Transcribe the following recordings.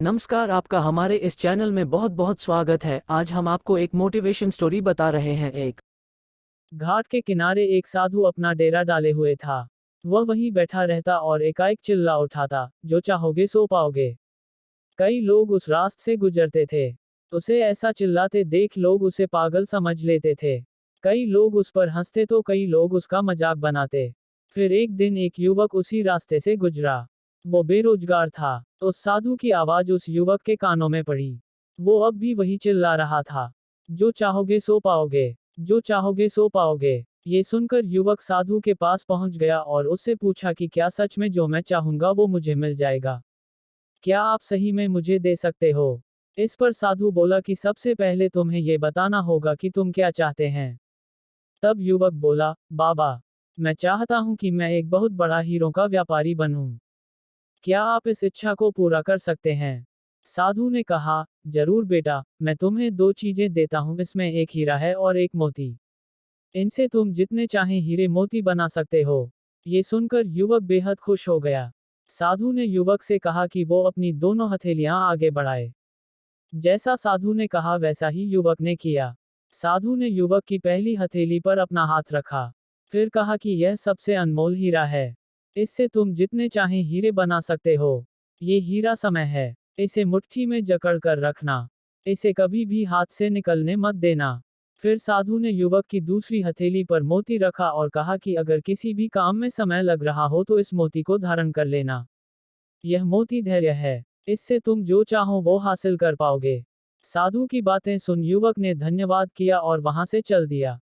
नमस्कार, आपका हमारे इस चैनल में बहुत बहुत स्वागत है। आज हम आपको एक मोटिवेशन स्टोरी बता रहे हैं। एक घाट के किनारे एक साधु अपना डेरा डाले हुए था। वह वहीं बैठा रहता और एकाएक चिल्ला उठाता, जो चाहोगे सो पाओगे। कई लोग उस रास्ते से गुजरते थे। उसे ऐसा चिल्लाते देख लोग उसे पागल समझ लेते थे। कई लोग उस पर हंसते तो कई लोग उसका मजाक बनाते। फिर एक दिन एक युवक उसी रास्ते से गुजरा। वो बेरोजगार था। उस साधु की आवाज उस युवक के कानों में पड़ी। वो अब भी वही चिल्ला रहा था, जो चाहोगे सो पाओगे, जो चाहोगे सो पाओगे। ये सुनकर युवक साधु के पास पहुंच गया और उससे पूछा कि क्या सच में जो मैं चाहूंगा वो मुझे मिल जाएगा? क्या आप सही में मुझे दे सकते हो? इस पर साधु बोला कि सबसे पहले तुम्हें ये बताना होगा कि तुम क्या चाहते हैं। तब युवक बोला, बाबा, मैं चाहता हूं कि मैं एक बहुत बड़ा हीरो का व्यापारी बनूं। क्या आप इस इच्छा को पूरा कर सकते हैं? साधु ने कहा, जरूर बेटा, मैं तुम्हें दो चीजें देता हूं, इसमें एक हीरा है और एक मोती। इनसे तुम जितने चाहें हीरे मोती बना सकते हो। ये सुनकर युवक बेहद खुश हो गया। साधु ने युवक से कहा कि वो अपनी दोनों हथेलियां आगे बढ़ाए। जैसा साधु ने कहा वैसा ही युवक ने किया। साधु ने युवक की पहली हथेली पर अपना हाथ रखा। फिर कहा कि यह सबसे अनमोल हीरा है। इससे तुम जितने चाहें हीरे बना सकते हो। ये हीरा समय है। इसे मुट्ठी में जकड़ कर रखना। इसे कभी भी हाथ से निकलने मत देना। फिर साधु ने युवक की दूसरी हथेली पर मोती रखा और कहा कि अगर किसी भी काम में समय लग रहा हो तो इस मोती को धारण कर लेना। यह मोती धैर्य है। इससे तुम जो चाहो वो हासिल कर पाओगे। साधु की बातें सुन युवक ने धन्यवाद किया और वहां से चल दिया।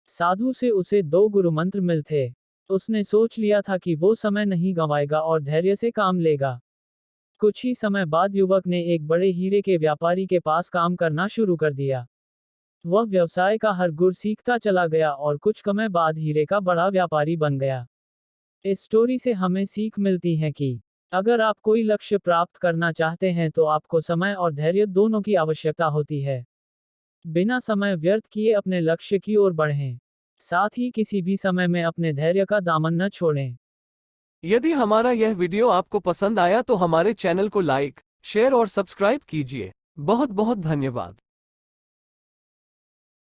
साधु से उसे दो गुरु मंत्र मिल थे। उसने सोच लिया था कि वो समय नहीं गंवाएगा और धैर्य से काम लेगा। कुछ ही समय बाद युवक ने एक बड़े हीरे के व्यापारी के पास काम करना शुरू कर दिया। वह व्यवसाय का हर गुर सीखता चला गया और कुछ समय बाद हीरे का बड़ा व्यापारी बन गया। इस स्टोरी से हमें सीख मिलती है कि अगर आप कोई लक्ष्य प्राप्त करना चाहते हैं तो आपको समय और धैर्य दोनों की आवश्यकता होती है। बिना समय व्यर्थ किए अपने लक्ष्य की ओर बढ़ें। साथ ही किसी भी समय में अपने धैर्य का दामन न छोड़ें। यदि हमारा यह वीडियो आपको पसंद आया तो हमारे चैनल को लाइक, शेयर और सब्सक्राइब कीजिए। बहुत बहुत धन्यवाद।